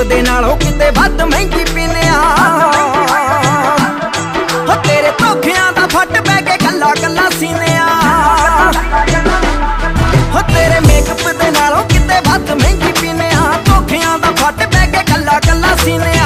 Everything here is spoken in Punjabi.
ਦੇ ਨਾਲੋਂ ਕਿਤੇ ਵੱਧ ਮਹਿੰਗੀ ਪੀਨੇ ਆ। ਹੋ ਤੇਰੇ ਧੋਖਿਆਂ ਦਾ ਫੱਟ ਪੈ ਕੇ ਕੱਲਾ ਕੱਲਾ ਸੀਨੇ ਆ। ਹੋ ਤੇਰੇ ਮੇਕਅਪ ਦੇ ਨਾਲੋਂ ਕਿਤੇ ਵੱਧ ਮਹਿੰਗੀ ਪੀਨੇ ਆ। ਧੋਖਿਆਂ ਦਾ ਫੱਟ ਪੈ ਕੇ ਕੱਲਾ ਕੱਲਾ ਸੀਨੇ